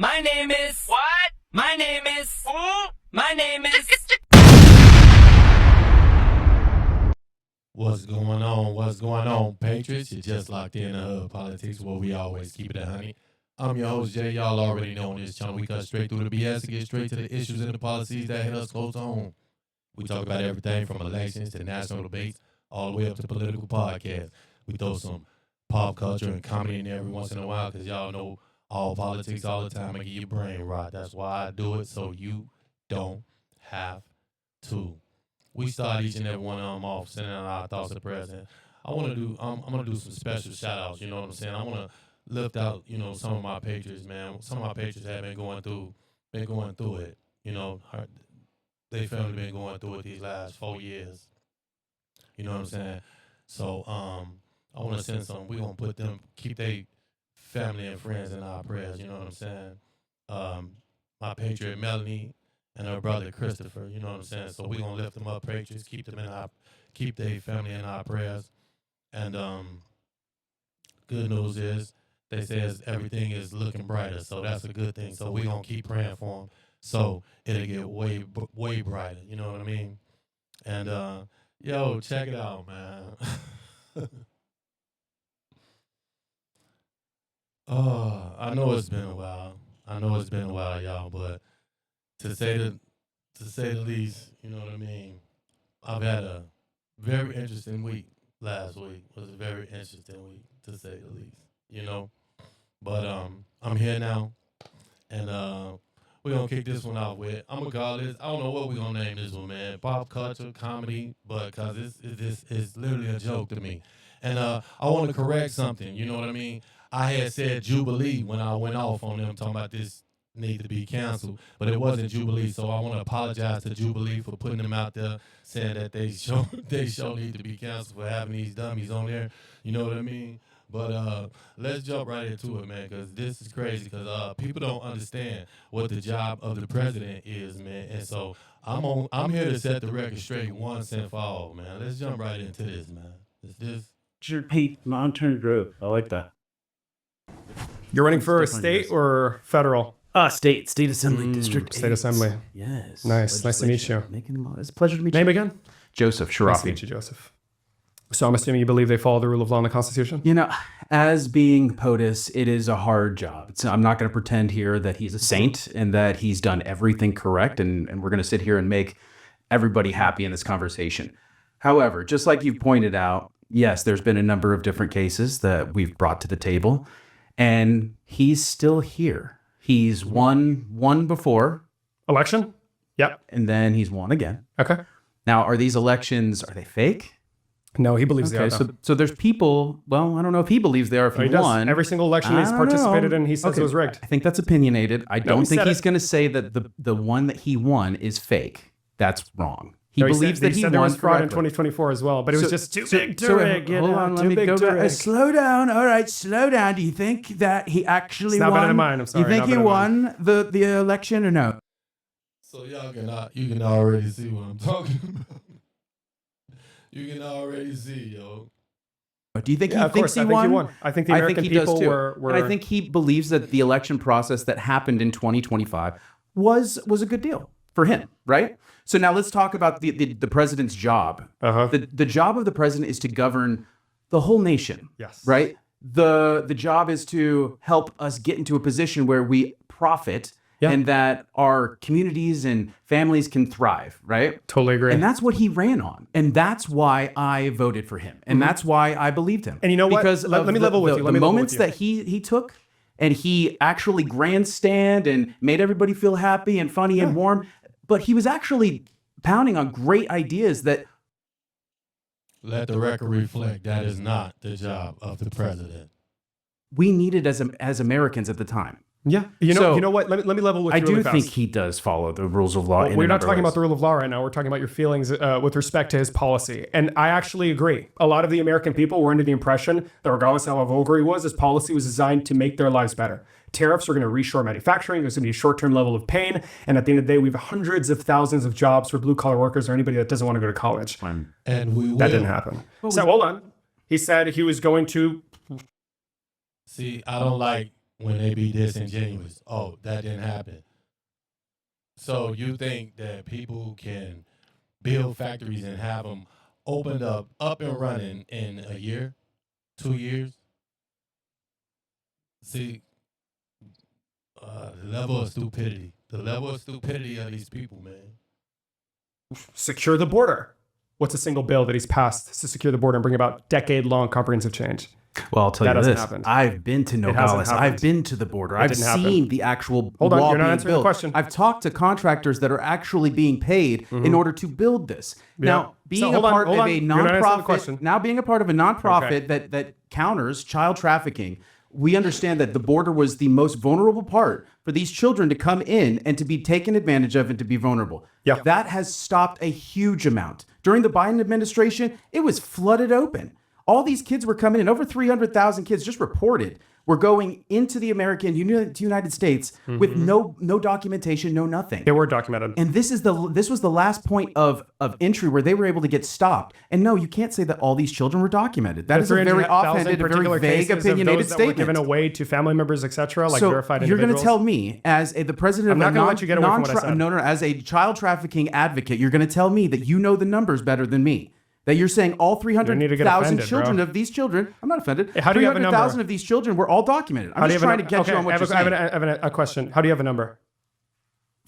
My name is... What? My name is... Who? My name is... What's going on? What's going on, Patriots? You're just locked in politics, where we always keep it a honey. I'm your host, Jay. Y'all already know on this channel, we cut straight through the BS to get straight to the issues and the policies that hit us close to home. We talk about everything from elections to national debates, all the way up to political podcasts. We throw some pop culture and comedy in there every once in a while, because y'all know all politics all the time. I get your brain rot. That's why I do it, so you don't have to. We start each and every one of them off, sending out our thoughts to the president. I'm gonna do some special shout outs, you know what I'm saying? I wanna lift out, some of my Patriots, man. Some of my Patriots have been going through it. They family been going through it these last 4 years. You know what I'm saying? So I wanna send some, we're gonna keep their family and friends in our prayers, you know what I'm saying? My Patriot Melanie and her brother Christopher, you know what I'm saying? So we're gonna lift them up, Patriots, keep their family in our prayers. And good news is they says everything is looking brighter, so that's a good thing. So we're gonna keep praying for them, so it'll get way brighter, you know what I mean? And yo, check it out, man. I know it's been a while, y'all, but to say the least, you know what I mean? I've had a very interesting week. Last week was a very interesting week, to say the least, But I'm here now, and we're going to kick this one off with, I'm going to call this, I don't know what we're going to name this one, man, pop culture, comedy, but because it's literally a joke to me. And I want to correct something, you know what I mean? I had said Jubilee when I went off on them talking about this need to be canceled, but it wasn't Jubilee, so I want to apologize to Jubilee for putting them out there, saying that they show need to be canceled for having these dummies on there, you know what I mean? But let's jump right into it, man, because this is crazy, because people don't understand what the job of the president is, man, and so I'm here to set the record straight once and for all, man. Let's jump right into this, man. Hey, long-term growth. I like that. You're running for a state or federal? State Assembly District. State Assembly. Yes. Nice to meet you. It's a pleasure to meet you. Name again? Joseph Sharafi. Nice to meet you, Joseph. So I'm assuming you believe they follow the rule of law and the Constitution? As being POTUS, it is a hard job. I'm not going to pretend here that he's a saint and that he's done everything correct, and we're going to sit here and make everybody happy in this conversation. However, just like you've pointed out, yes, there's been a number of different cases that we've brought to the table, and he's still here. He's won before. Election? Yep. And then he's won again. Okay. Now, are these elections, are they fake? No, he believes they are. So there's people, well, I don't know if he believes they are, if he won. Every single election he's participated in, he says it was rigged. I think that's opinionated. I don't think he's going to say that the one that he won is fake. That's wrong. He believes that he won there was fraud in correctly. 2024 as well, but it was just too big to rig. Hold on, let me go back. Slow down. All right, slow down. Do you think that he actually won? It's not better than mine, I'm sorry. Do you think he won the election or no? So you can already see what I'm talking about. You can already see, yo. Do you think he thinks he won? I think the American people were... And I think he believes that the election process that happened in 2025 was a good deal for him, right? So now let's talk about the president's job. The job of the president is to govern the whole nation. Yes. Right? The job is to help us get into a position where we profit and that our communities and families can thrive, right? Totally agree. And that's what he ran on. And that's why I voted for him. And that's why I believed him. And you know what? Because let me level with you. The moments that he took, and he actually grandstand and made everybody feel happy and funny and warm, but he was actually pounding on great ideas that... Let the record reflect that is not the job of the president. We needed as Americans at the time. Yeah. You know what? Let me level with you I do really fast. think he does follow the rules of law. We're not talking about the rule of law right now. We're talking about your feelings with respect to his policy. And I actually agree. A lot of the American people were under the impression that regardless of how vulgar he was, his policy was designed to make their lives better. Tariffs are going to reshore manufacturing. There's going to be a short-term level of pain. And at the end of the day, we have hundreds of thousands of jobs for blue-collar workers or anybody that doesn't want to go to college. And that didn't happen. So hold on. He said he was going to... See, I don't like when they be disingenuous. Oh, that didn't happen. So you think that people can build factories and have them opened up and running in a year, 2 years? See, the level of stupidity. The level of stupidity of these people, man. Secure the border. What's a single bill that he's passed to secure the border and bring about decade-long comprehensive change? Well, I'll tell That you hasn't this. happened. I've been to Nogales. happened. I've been to the border. I've didn't happen. seen the actual Hold on, wall you're not being answering the built. question. I've talked to contractors that are actually being paid in order to build this. Now, being a part of a You're not answering the question. nonprofit, now being a part of a nonprofit that counters child trafficking, we understand that the border was the most vulnerable part for these children to come in and to be taken advantage of and to be vulnerable. Yeah. That has stopped a huge amount. During the Biden administration, it was flooded open. All these kids were coming in. Over 300,000 kids just reported were going into the United States with no documentation, no nothing. They were documented. And this was the last point of entry where they were able to get stopped. And no, you can't say that all these children were documented. That is a very 300,000 offhanded, a very particular vague, cases of opinionated those that were statement. given away to family members, etc., like So verified you're individuals. going to tell me, as the president I'm not of gonna let you get away from what I said. no, as a child trafficking advocate, you're going to tell me that you know the numbers better than me. That you're saying all You need to get 300,000 offended, children bro. of these children, I'm not offended. How do you have a number? 300,000 of these children were all documented. I'm How do just you have trying to get you on what you're I saying. have a question. How do you have a number?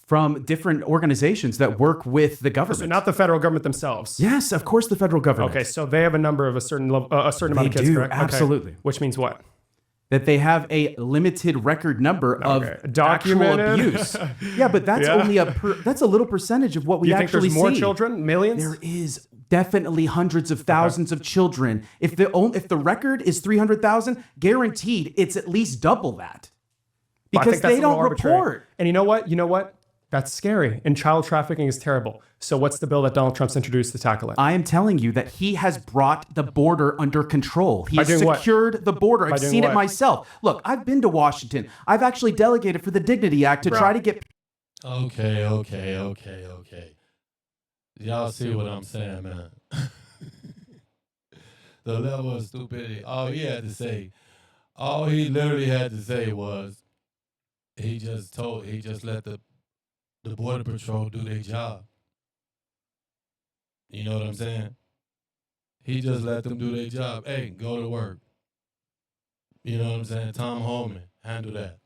From different organizations that work with the government. So not the federal government themselves. Yes, of course, the federal government. Okay, so they have a number of a certain level, a certain amount of They kids, do, correct? Okay. absolutely. Which means what? That they have a limited record number of Okay. actual Documented? abuse. Yeah, but that's Yeah. only that's a little percentage of what we You think actually there's more see. children? Millions? There is definitely hundreds of thousands of children. If the record is 300,000, guaranteed it's at least double that. Well, I Because think that's they a little don't arbitrary. report. And you know what? That's scary. And child trafficking is terrible. So what's the bill that Donald Trump's introduced to tackle it? I am telling you that he has brought the border under control. He By has doing what? secured the border. I've doing seen it what? myself. Look, I've been to Washington. I've actually delegated for the Dignity Act to try to get. Okay. Y'all see what I'm saying, man? The level of stupidity. All he literally had to say was, he just let the border patrol do their job. You know what I'm saying? He just let them do their job. Hey, go to work. You know what I'm saying? Tom Homan, handle that.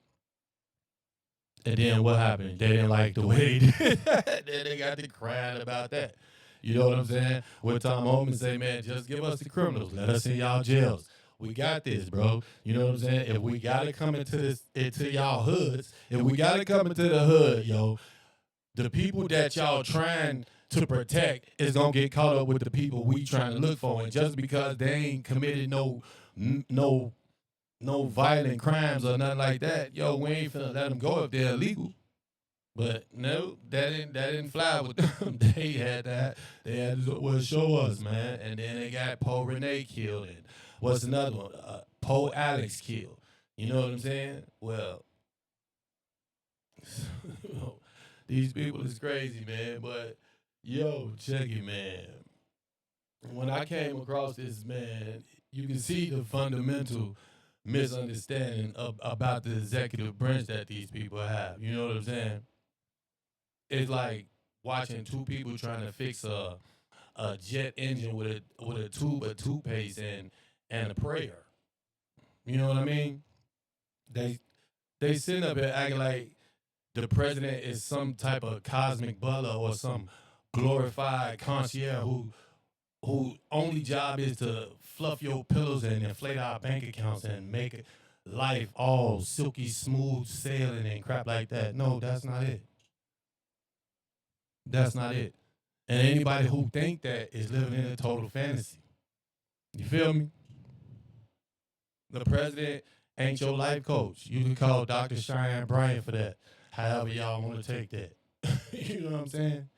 And then what happened? They didn't like the way he did that. Then they got to crying about that. You know what I'm saying? When Tom Homan say, man, just give us the criminals. Let us in y'all jails. We got this, bro. You know what I'm saying? If we got to come into y'all hoods, if we got to come into the hood, yo, the people that y'all trying to protect is going to get caught up with the people we trying to look for. And just because they ain't committed no violent crimes or nothing like that, yo, we ain't finna let them go if they're illegal. But no, that didn't fly with them. They had to show us, man. And then they got Poe Renee killed, and what's another one? Poe Alex killed. You know what I'm saying? Well, these people is crazy, man. But yo, check it, man. When I came across this, man, you can see the fundamental misunderstanding about the executive branch that these people have. You know what I'm saying? It's like watching two people trying to fix a jet engine with a tube of toothpaste and a prayer. You know what I mean? They sitting up here acting like the president is some type of cosmic butler or some glorified concierge who only job is to fluff your pillows and inflate our bank accounts and make life all silky smooth sailing and crap like that. No, that's not it. That's not it. And anybody who think that is living in a total fantasy. You feel me? The president ain't your life coach. You can call Dr. Cheyenne Bryant for that. However y'all want to take that. You know what I'm saying?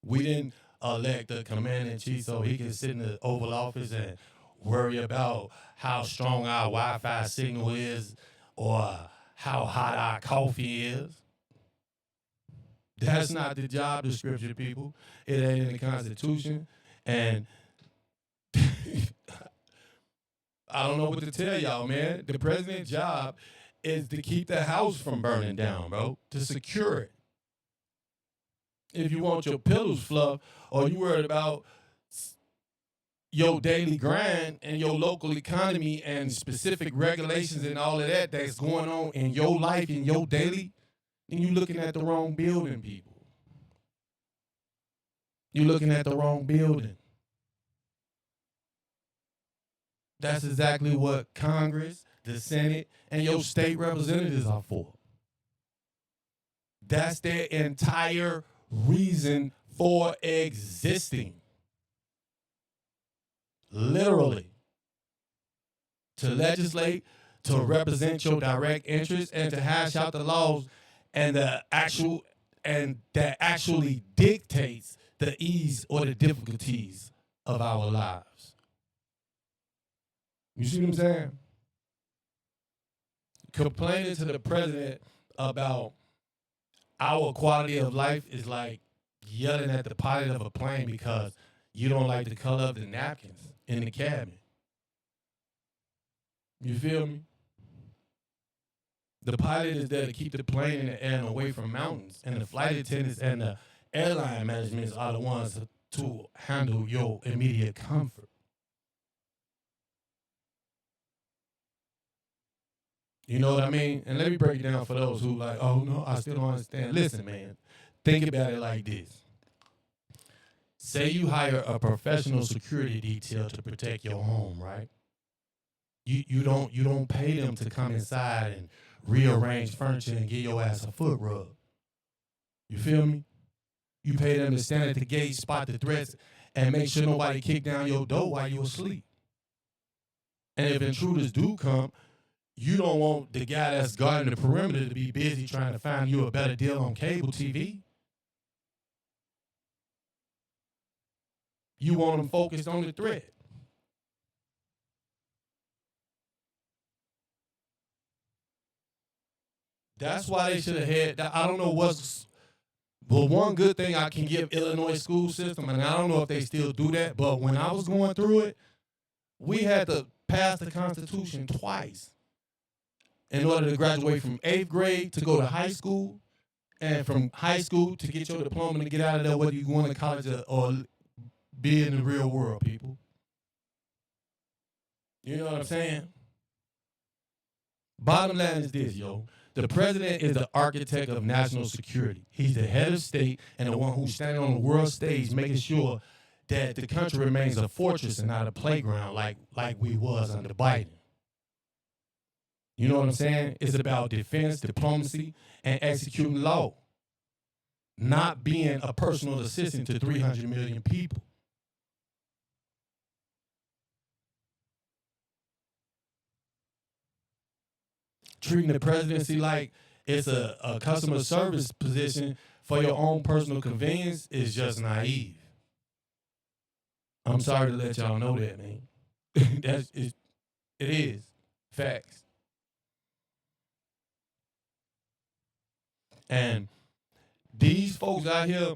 We didn't elect the commander-in-chief so he can sit in the Oval Office and worry about how strong our Wi-Fi signal is or how hot our coffee is. That's not the job description, people. It ain't in the Constitution. And I don't know what to tell y'all, man. The president's job is to keep the house from burning down, bro, to secure it. If you want your pillows fluffed or you worried about your daily grind and your local economy and specific regulations and all of that that's going on in your life, in your daily, then you're looking at the wrong building, people. You're looking at the wrong building. That's exactly what Congress, the Senate, and your state representatives are for. That's their entire reason for existing. Literally. To legislate, to represent your direct interests, and to hash out the laws that actually dictates the ease or the difficulties of our lives. You see what I'm saying? Complaining to the president about our quality of life is like yelling at the pilot of a plane because you don't like the color of the napkins in the cabin. You feel me? The pilot is there to keep the plane in the air and away from mountains, and the flight attendants and the airline managements are the ones to handle your immediate comfort. You know what I mean? And let me break it down for those who like, oh no, I still don't understand. Listen, man, think about it like this. Say you hire a professional security detail to protect your home, right? You don't pay them to come inside and rearrange furniture and give your ass a foot rub. You feel me? You pay them to stand at the gate, spot the threats, and make sure nobody kick down your door while you asleep. And if intruders do come, you don't want the guy that's guarding the perimeter to be busy trying to find you a better deal on cable TV. You want them focused on the threat. That's why they should have had that. I don't know what's, but one good thing I can give Illinois school system, and I don't know if they still do that, but when I was going through it, we had to pass the Constitution twice in order to graduate from 8th grade to go to high school, and from high school to get your diploma to get out of there, whether you're going to college or be in the real world, people. You know what I'm saying? Bottom line is this, yo. The president is the architect of national security. He's the head of state and the one who's standing on the world stage making sure that the country remains a fortress and not a playground like we was under Biden. You know what I'm saying? It's about defense, diplomacy, and executing law. Not being a personal assistant to 300 million people. Treating the presidency like it's a customer service position for your own personal convenience is just naive. I'm sorry to let y'all know that, man. It is. Facts. And these folks out here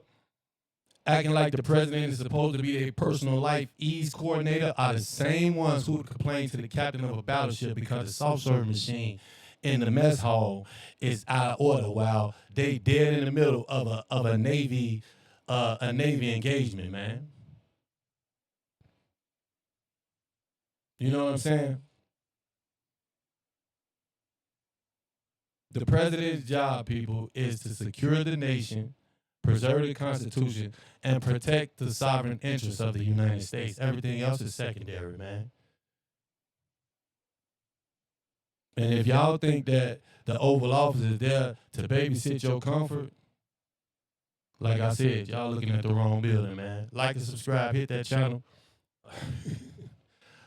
acting like the president is supposed to be their personal life ease coordinator are the same ones who would complain to the captain of a battleship because the soft-serve machine in the mess hall is out of order while they dead in the middle of a Navy engagement, man. You know what I'm saying? The president's job, people, is to secure the nation, preserve the Constitution, and protect the sovereign interests of the United States. Everything else is secondary, man. And if y'all think that the Oval Office is there to babysit your comfort, like I said, y'all looking at the wrong building, man. Like and subscribe, hit that channel.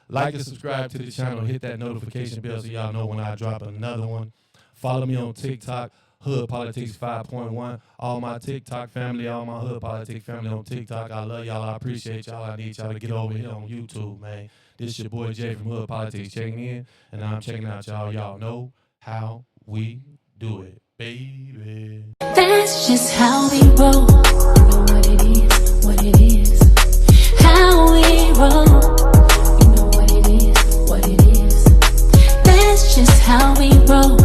Like and subscribe to the channel, hit that notification bell so y'all know when I drop another one. Follow me on TikTok, Hood Politics 5.1. All my TikTok family, all my Hood Politics family on TikTok. I love y'all. I appreciate y'all. I need y'all to get over here on YouTube, man. This your boy Jay from Hood Politics checking in, and I'm checking out y'all. Y'all know how we do it, baby. That's just how we roll. You know what it is. How we roll. You know what it is. That's just how we roll.